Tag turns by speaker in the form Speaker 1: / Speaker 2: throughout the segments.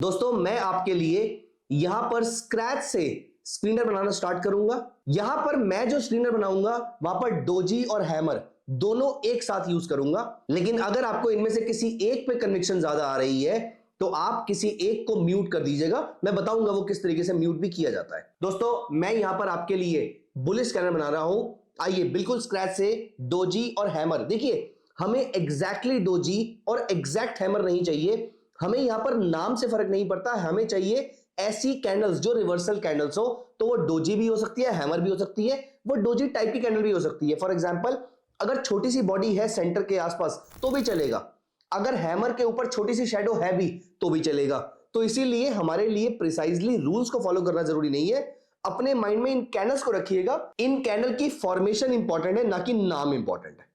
Speaker 1: दोस्तों मैं आपके लिए यहां पर स्क्रैच से स्क्रीनर बनाना स्टार्ट करूंगा। यहां पर मैं जो स्क्रीनर बनाऊंगा वहां पर डोजी और हैमर दोनों एक साथ यूज करूंगा। लेकिन अगर आपको इनमें से किसी एक पे कन्विक्शन ज्यादा आ रही है तो आप किसी एक को म्यूट कर दीजिएगा। मैं बताऊंगा वो किस तरीके से म्यूट भी किया जाता है। दोस्तों मैं यहां पर आपके लिए बुलिश स्कैनर बना रहा हूं। आइए बिल्कुल स्क्रैच से डोजी और हैमर। देखिए हमें एग्जैक्टली डोजी और एग्जैक्ट हैमर नहीं चाहिए। हमें यहां पर नाम से फर्क नहीं पड़ता। हमें चाहिए ऐसी कैंडल्स जो रिवर्सल कैंडल्स हो। तो वो डोजी भी हो सकती है, हैमर भी हो सकती है, वो डोजी टाइप की कैंडल भी हो सकती है। फॉर एग्जांपल अगर छोटी सी बॉडी है सेंटर के आसपास तो भी चलेगा। अगर हैमर के ऊपर छोटी सी शैडो है भी तो भी चलेगा। तो इसीलिए हमारे लिए प्रिसाइजली रूल्स को फॉलो करना जरूरी नहीं है। अपने माइंड में इन कैंडल्स को रखिएगा। इन कैंडल की फॉर्मेशन इंपॉर्टेंट है, ना कि नाम इंपॉर्टेंट है।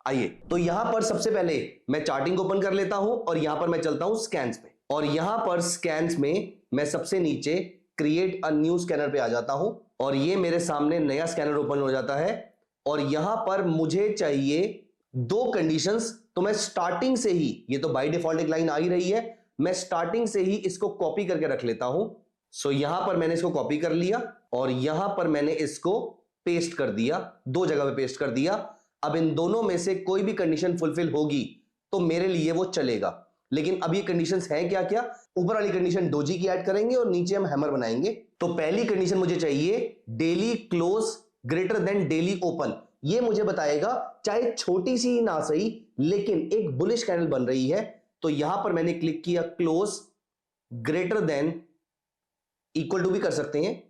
Speaker 1: आइए तो यहां पर सबसे पहले मैं चार्टिंग ओपन कर लेता हूं और यहां पर मैं चलता हूं स्कैन्स पे। और यहां पर स्कैन्स में मैं सबसे नीचे क्रिएट अ न्यू स्कैनर पे आ जाता हूं और ये मेरे सामने नया स्कैनर ओपन हो जाता है। और यहां पर मुझे चाहिए दो कंडीशंस। तो मैं स्टार्टिंग से ही, ये तो बाय डिफॉल्ट एक लाइन आ ही रही है, मैं स्टार्टिंग से ही इसको कॉपी करके रख लेता हूं। सो यहां पर मैंने इसको कॉपी कर लिया और यहां पर मैंने इसको पेस्ट कर दिया, दो जगह पे पेस्ट कर दिया। अब इन दोनों में से कोई भी कंडीशन फुलफिल होगी तो मेरे लिए वो चलेगा। लेकिन अब ये कंडीशंस हैं क्या क्या? ऊपर वाली कंडीशन डोजी की ऐड करेंगे और नीचे हम हैमर बनाएंगे। तो पहली कंडीशन मुझे चाहिए daily close greater then daily open. ये मुझे बताएगा चाहे छोटी सी ना सही लेकिन एक बुलिश कैंडल बन रही है। तो यहां पर मैंने क्लिक किया close greater than, equal to भी कर सकते हैं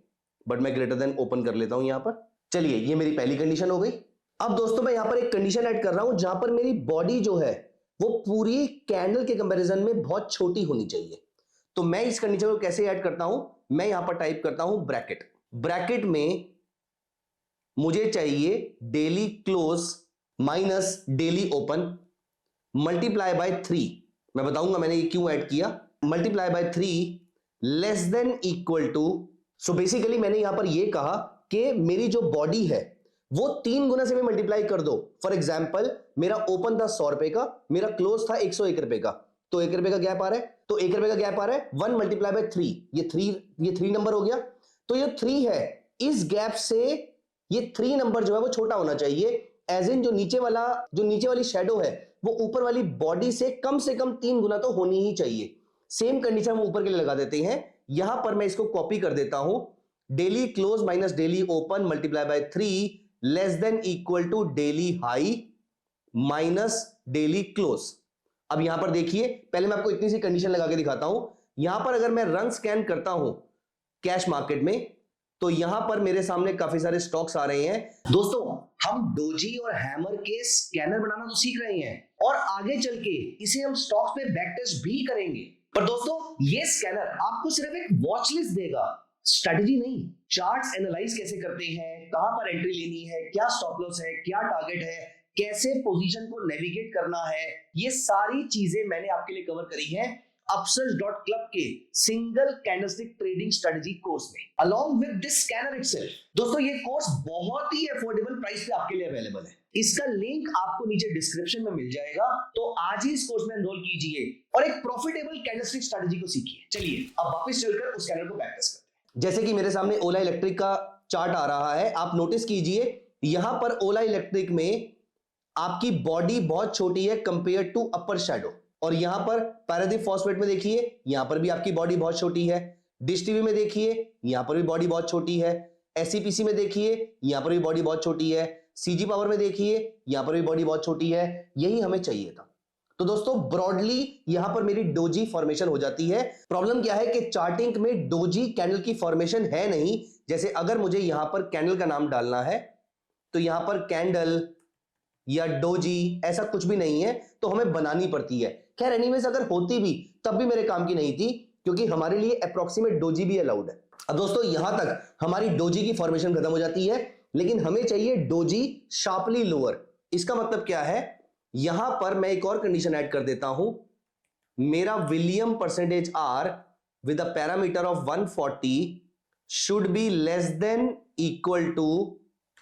Speaker 1: बट मैं ग्रेटर देन ओपन कर लेता हूं यहां पर। चलिए ये मेरी पहली कंडीशन हो गई। अब दोस्तों मैं यहां पर एक कंडीशन ऐड कर रहा हूं जहां पर मेरी बॉडी जो है वो पूरी कैंडल के कंपैरिजन में बहुत छोटी होनी चाहिए। तो मैं इस कंडीशन को कैसे ऐड करता हूं? मैं यहां पर टाइप करता हूं ब्रैकेट। ब्रैकेट में मुझे चाहिए daily close minus daily open multiply by 3। मैं बताऊंगा मैंने ये क्यों ऐड किया। Multiply by 3 less than equal to. So basically मैंने यहां पर यह कहा कि मेरी जो बॉडी है वो 3 गुना से भी मल्टीप्लाई कर दो। फॉर एग्जाम्पल मेरा ओपन था 100 रुपए का, मेरा क्लोज था 101 रुपए का, तो 1 रुपए का गैप आ रहा है। तो 1 रुपए का गैप आ रहा है, 1 मल्टीप्लाई बाय 3, ये 3 नंबर हो गया। तो ये 3 है, इस गैप से ये 3 नंबर जो है वो छोटा होना चाहिए। एज इन जो नीचे वाली शेडो है वो ऊपर वाली बॉडी से कम 3 गुना तो होनी ही चाहिए। सेम कंडीशन हम ऊपर के लिए लगा देते हैं। यहां पर मैं इसको कॉपी कर देता हूं, daily close minus daily open multiply by 3 less than equal to daily high minus daily close. अब यहां पर देखिए, पहले मैं आपको इतनी सी कंडीशन लगा के दिखाता हूं। यहां पर अगर मैं रन स्कैन करता हूं कैश मार्केट में तो यहां पर मेरे सामने काफी सारे स्टॉक्स आ रहे हैं। दोस्तों हम डोजी और हैमर के स्कैनर बनाना तो सीख रहे हैं और आगे चल के इसे हम स्टॉक्स पे बैक टेस्ट भी करेंगे। पर दोस्तों ये स्कैनर आपको सिर्फ एक वॉच लिस्ट देगा, स्ट्रेटजी नहीं। चार्ट्स एनालाइज कैसे करते हैं, कहां पर एंट्री लेनी है, क्या स्टॉप लॉस है, क्या टारगेट है, कैसे पोजीशन को नेविगेट करना है, ये सारी चीजें मैंने आपके लिए कवर करी है upsurge.club के single candlestick trading strategy course में along with this scanner itself। दोस्तों ये कोर्स बहुत ही अफोर्डेबल प्राइस पे आपके लिए अवेलेबल है। इसका लिंक आपको नीचे डिस्क्रिप्शन में मिल जाएगा। तो आज ही इस कोर्स में एनरोल कीजिए और एक प्रॉफिटेबल कैंडलस्टिक स्ट्रेटजी को सीखिए। चलिए अब वापस चलकर उस स्कैनर को बैक टेस्ट करते हैं। जैसे कि मेरे सामने ओला इलेक्ट्रिक का चार्ट आ रहा है, आप नोटिस कीजिए यहां पर ओला इलेक्ट्रिक में आपकी बॉडी बहुत छोटी है कंपेयर टू अपर शैडो। और यहां पर पैरादीप फॉस्फेट में देखिए यहां पर भी आपकी बॉडी बहुत छोटी है। डिश टीवी में देखिए यहां पर भी बॉडी बहुत छोटी है। एससीपीसी में देखिए यहां पर भी बॉडी बहुत छोटी है। सीजी पावर में देखिए यहां पर भी बॉडी बहुत छोटी है। यही हमें चाहिए था। तो दोस्तों ब्रॉडली यहां पर मेरी डोजी फॉर्मेशन हो जाती है। प्रॉब्लम क्या है कि चार्टिंग में डोजी कैंडल की फॉर्मेशन है नहीं। जैसे अगर मुझे यहां पर कैंडल का नाम डालना है तो यहां पर कैंडल या डोजी ऐसा कुछ भी नहीं है, तो हमें बनानी पड़ती है। खैर एनीवेज अगर होती भी तब भी मेरे काम की नहीं थी क्योंकि हमारे लिए अप्रोक्सीमेट डोजी भी अलाउड है। अब दोस्तों यहां तक हमारी डोजी की फॉर्मेशन खत्म हो जाती है, लेकिन हमें चाहिए डोजी शार्पली लोअर। इसका मतलब क्या है? यहां पर मैं एक और कंडीशन ऐड कर देता हूं, मेरा William percentage R with a parameter of 140 should be less than equal to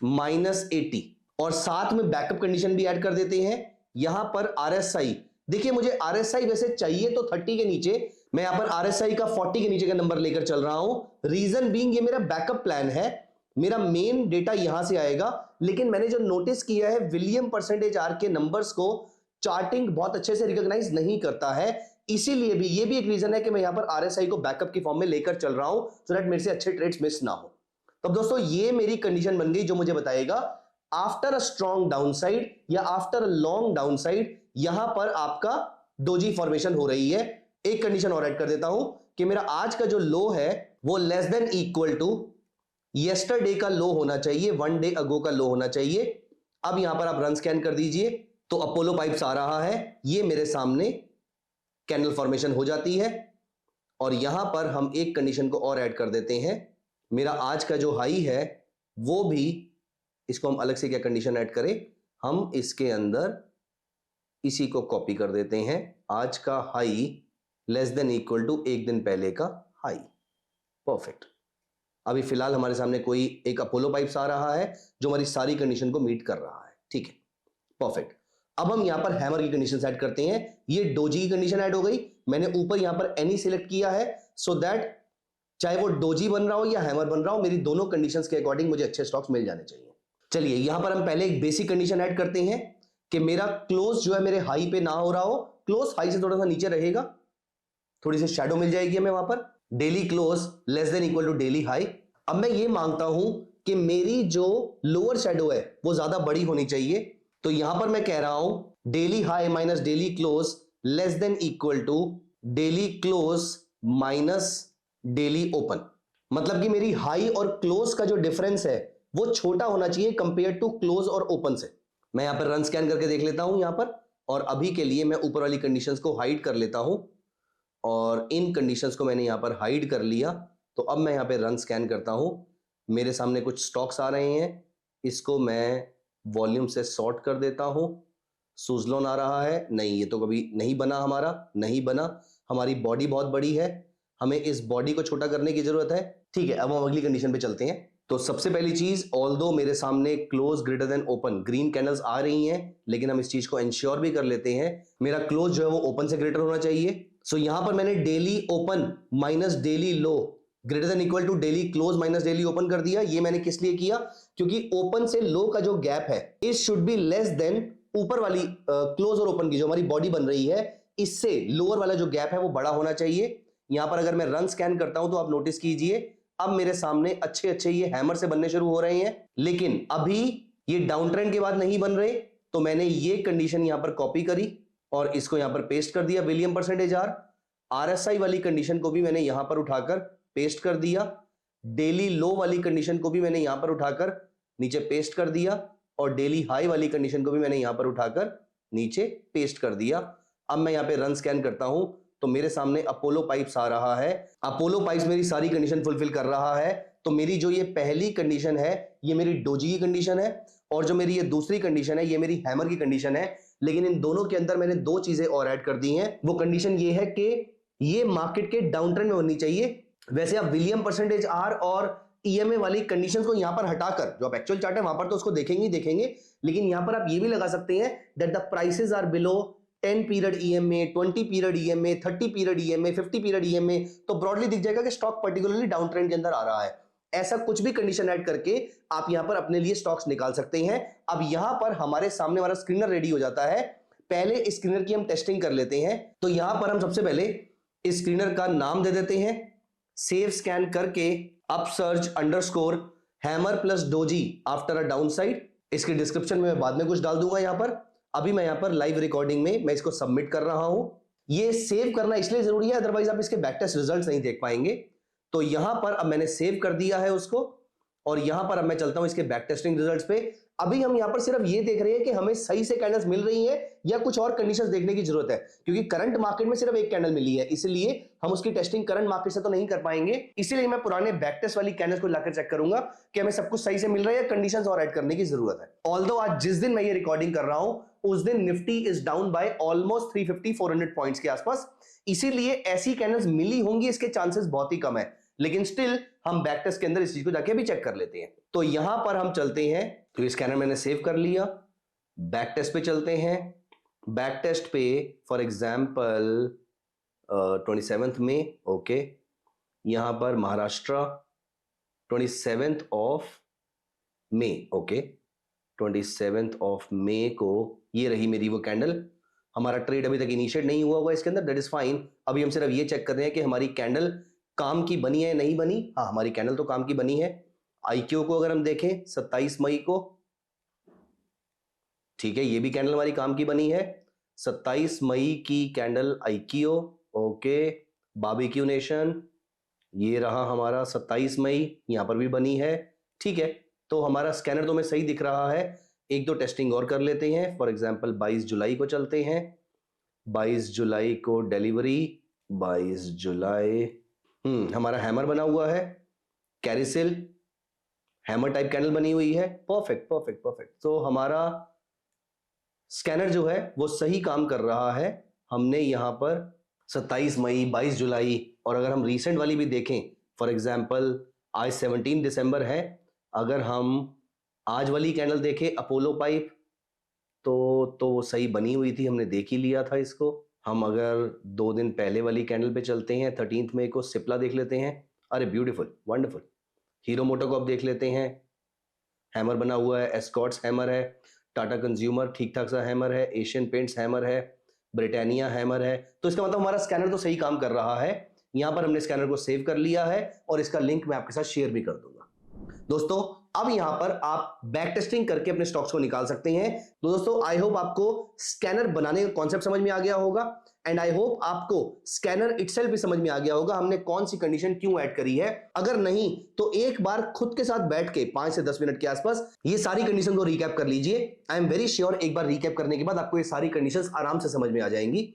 Speaker 1: -80। और साथ में बैकअप कंडीशन भी ऐड कर देते हैं। यहां पर आरएसआई, देखिए मुझे आरएसआई वैसे चाहिए तो 30 के नीचे, मैं यहां पर आरएसआई का 40 के नीचे का नंबर लेकर चल रहा हूं। रीजन बीइंग ये मेरा बैकअप प्लान है, मेरा मेन डेटा यहां से आएगा, लेकिन मैंने जो नोटिस किया है विलियम परसेंटेज आर के नंबर्स को चार्टिंग बहुत अच्छे से रिकॉग्नाइज नहीं करता है, इसीलिए भी ये भी एक रीजन है कि मैं यहां पर आरएसआई को बैकअप की फॉर्म में लेकर चल रहा हूं, सो दैट मेरे से अच्छे ट्रेड्स मिस ना हो। तो दोस्तों ये मेरी कंडीशन बन गई जो मुझे बताएगा आफ्टर अ स्ट्रॉन्ग डाउनसाइड या आफ्टर अ लॉन्ग डाउनसाइड यहां पर आपका डोजी फॉर्मेशन हो रही है। एक कंडीशन और ऐड कर देता हूं कि मेरा आज का जो लो है वो less than equal to yesterday का लो होना चाहिए, 1 डे अगो का लो होना चाहिए। अब यहां पर आप रन स्कैन कर दीजिए तो अपोलो पाइप्स आ रहा है, ये मेरे सामने कैंडल फॉर्मेशन हो जाती है। और यहां पर हम एक कंडीशन को और ऐड कर देते हैं, मेरा आज का जो हाई है वो भी, इसको हम अलग से क्या कंडीशन ऐड करें, हम इसके अंदर इसी को कॉपी कर देते हैं, आज का high less than equal to एक दिन पहले का हाई। परफेक्ट। अभी फिलहाल हमारे सामने कोई एक अपोलो पाइप्स आ रहा है जो हमारी सारी कंडीशन को मीट कर रहा है, ठीक है, परफेक्ट। अब हम यहां पर हैमर की कंडीशन ऐड करते हैं, ये डोजी की कंडीशन ऐड हो गई, मैंने ऊपर यहां पर एनी सिलेक्ट किया है सो दैट चाहे वो डोजी बन रहा हो या हैमर बन रहा हो, मेरी दोनों कंडीशंस के अकॉर्डिंग मुझे अच्छे स्टॉक्स मिल जाने चाहिए। चलिए यहां पर हम पहले एक बेसिक कंडीशन ऐड करते हैं कि मेरा क्लोज जो है मेरे हाई पे ना हो रहा हो, क्लोज हाई से थोड़ा सा नीचे रहेगा, थोड़ी सी शैडो मिल जाएगी हमें वहां पर, daily close less than equal to daily high. अब मैं ये मांगता हूं कि मेरी जो लोअर शैडो है वो ज्यादा बड़ी होनी चाहिए, तो यहां पर मैं कह रहा हूं daily high minus daily close less than equal to daily close minus daily open. मतलब कि मेरी हाई और क्लोज का जो डिफरेंस है वो छोटा होना चाहिए कंपेयर टू क्लोज और ओपन से। मैं यहां पर रन स्कैन करके देख लेता हूं यहां पर, और अभी के लिए मैं ऊपर वाली कंडीशंस को हाइड कर लेता हूं, और इन कंडीशंस को मैंने यहां पर हाइड कर लिया। तो अब मैं यहां पे रन स्कैन करता हूं, मेरे सामने कुछ स्टॉक्स आ रहे हैं, इसको मैं वॉल्यूम से सॉर्ट कर देता हूं। सुजलोन आ रहा है, नहीं ये तो कभी नहीं बना, हमारा नहीं बना, हमारी बॉडी बहुत बड़ी है, हमें इस बॉडी को छोटा करने की जरूरत है, ठीक है। अब हम अगली कंडीशन पे चलते हैं। तो सबसे पहली चीज, ऑल्दो मेरे सामने close greater than open green candles आ रही हैं, लेकिन हम इस चीज को इंश्योर भी कर लेते हैं मेरा क्लोज जो है वो ओपन से ग्रेटर होना चाहिए। सो यहां पर मैंने daily open minus daily low greater than equal to daily close minus daily open कर दिया। ये मैंने किस लिए किया, क्योंकि ओपन से लो का जो गैप है it should be less then ऊपर वाली क्लोज और ओपन की जो हमारी बॉडी बन रही है, इससे लोअर वाला जो गैप है वो बड़ा होना चाहिए। यहां पर अगर मैं रन स्कैन करता हूं तो आप नोटिस कीजिए अब मेरे सामने अच्छे अच्छे ये हैमर से बनने शुरू हो रहे हैं, लेकिन अभी ये डाउन ट्रेंड के बाद नहीं बन रहे। तो मैंने ये कंडीशन यहां पर कॉपी करी और इसको यहां पर पेस्ट कर दिया, विलियम परसेंटेज आर। आरएसआई वाली कंडीशन को भी मैंने यहां पर उठाकर पेस्ट कर दिया, डेली लो वाली कंडीशन को भी मैंने यहां पर उठाकर नीचे पेस्ट कर दिया, और डेली हाई वाली कंडीशन को भी मैंने यहां पर उठाकर नीचे पेस्ट कर दिया। अब मैं यहां पे रन स्कैन करता हूं तो मेरे सामने अपोलो पाइप्स आ रहा है, अपोलो पाइप्स मेरी सारी कंडीशन फुलफिल कर रहा है। तो मेरी जो ये पहली कंडीशन है ये मेरी डोजी की कंडीशन है, और जो मेरी ये दूसरी कंडीशन है ये मेरी हैमर की कंडीशन है। लेकिन इन दोनों के अंदर मैंने दो चीजें और ऐड कर दी हैं। वो कंडीशन ये है कि ये मार्केट के डाउन ट्रेंड में होनी चाहिए। वैसे आप विलियम परसेंटेज आर और ईएमए वाली कंडीशंस को यहां पर हटाकर जो आप एक्चुअल चार्ट है वहां पर तो उसको देखेंगे ही देखेंगे, लेकिन यहां पर आप ये भी लगा सकते हैं that the prices are below 10 period EMA, 20 period EMA, 30 period EMA, 50 period EMA, तो ब्रॉडली दिख जाएगा कि स्टॉक पर्टिकुलरली डाउन ट्रेंड के अंदर आ रहा है। ऐसा कुछ भी कंडीशन ऐड करके आप यहां पर अपने लिए स्टॉक्स निकाल सकते हैं। अब यहां पर हमारे सामने हमारा स्क्रीनर रेडी हो जाता है, पहले इस स्क्रीनर की हम टेस्टिंग कर लेते हैं। तो यहां पर हम सबसे पहले इस स्क्रीनर का नाम दे देते हैं, सेव स्कैन करके upsurge underscore hammer plus doji after a downside. इसके डिस्क्रिप्शन में मैं बाद में कुछ डाल दूंगा यहां पर। अभी मैं यहां पर लाइव रिकॉर्डिंग में मैं इसको सबमिट कर रहा हूं। ये सेव करना इसलिए जरूरी है, अदरवाइज आप इसके बैक टेस्ट रिजल्ट्स नहीं देख पाएंगे। तो यहां पर अब मैंने सेव कर दिया है उसको, और यहां पर अब मैं चलता हूं इसके बैक टेस्टिंग रिजल्ट्स पे। अभी हम यहां पर सिर्फ ये देख रहे हैं कि हमें सही से कैंडल्स मिल रही हैं या कुछ और कंडीशंस देखने की जरूरत है, क्योंकि करंट मार्केट में सिर्फ एक कैंडल मिली है, इसलिए हम उसकी टेस्टिंग करंट मार्केट से तो नहीं कर पाएंगे। इसीलिए मैं पुराने बैक टेस्ट वाली कैंडल्स को लाकर चेक करूंगा कि हमें सब कुछ सही से मिल रहा है या कंडीशंस और ऐड करने की जरूरत है। ऑल्दो आज जिस दिन मैं ये रिकॉर्डिंग कर रहा हूं उस दिन Nifty is down by almost 350-400 points के आसपास, इसीलिए ऐसी कैंडल्स मिली होंगी इसके चांसेस बहुत ही कम है, लेकिन स्टिल हम बैक टेस्ट के अंदर इस चीज को जाके भी चेक कर लेते हैं। तो यहां पर हम चलते हैं, तो स्कैनर मैंने सेव कर लिया, बैक टेस्ट पे चलते हैं। बैक टेस्ट पे फॉर एग्जांपल 27 में, ओके। यहां पर Maharashtra 27 of May, okay. 27 of May को ये रही मेरी वो कैंडल। हमारा ट्रेड अभी तक इनिशिएट नहीं हुआ इसके अंदर, दैट इज फाइन। अभी हम सिर्फ ये चेक कर रहे हैं कि हमारी कैंडल काम की बनी है नहीं बनी। हाँ, हमारी कैंडल तो काम की बनी है। आईक्यू को अगर हम देखें 27 मई को, ठीक है, ये भी कैंडल हमारी काम की बनी है। 27 मई की candle IQ, okay. Barbeque Nation, ये रहा हमारा 27 मई, यहां पर भी बनी है, ठीक है। तो हमारा स्कैनर तो हमें सही दिख रहा है। एक दो टेस्टिंग और कर लेते हैं। फॉर एग्जांपल 22 जुलाई को चलते हैं। 22 जुलाई को डिलीवरी, 22 जुलाई, हमारा हैमर बना हुआ है, कैरिसिल हैमर टाइप कैंडल बनी हुई है। Perfect perfect perfect. तो हमारा स्कैनर जो है वो सही काम कर रहा है। हमने यहां पर 27 मई, 22 जुलाई, और अगर हम रीसेंट वाली भी देखें, फॉर एग्जांपल आज 17 दिसंबर है, अगर हम आज वाली कैंडल देखें अपोलो पाइप, तो वो सही बनी हुई थी, हमने देख ही लिया था इसको। हम अगर 2 दिन पहले वाली कैंडल पे चलते हैं, 13 मई को सिप्ला देख लेते हैं। अरे ब्यूटीफुल, वंडरफुल। हीरो मोटो को अब देख लेते हैं, हैमर बना हुआ है, एस्कॉर्ट्स हैमर है, टाटा कंज्यूमर ठीक ठाक सा हैमर है, एशियन पेंट्स हैमर है, ब्रिटानिया हैमर है। तो इसका मतलब हमारा स्कैनर तो सही काम कर रहा है। यहां पर हमने स्कैनर को सेव कर लिया है और इसका लिंक मैं आपके साथ शेयर भी कर दूंगा। दोस्तों, अब यहां पर आप बैक टेस्टिंग करके अपने स्टॉक्स को निकाल सकते हैं। तो दोस्तों, आई होप आपको स्कैनर बनाने का कॉन्सेप्ट समझ में आ गया होगा, एंड आई होप आपको स्कैनर इटसेल्फ भी समझ में आ गया होगा, हमने कौन सी कंडीशन क्यों ऐड करी है। अगर नहीं तो एक बार खुद के साथ बैठ के 5 से 10 मिनट के आसपास ये सारी कंडीशन को रिकैप कर लीजिए। आई एम वेरी श्योर एक बार रिकैप करने के बाद आपको ये सारी कंडीशंस आराम से समझ में आ जाएंगी।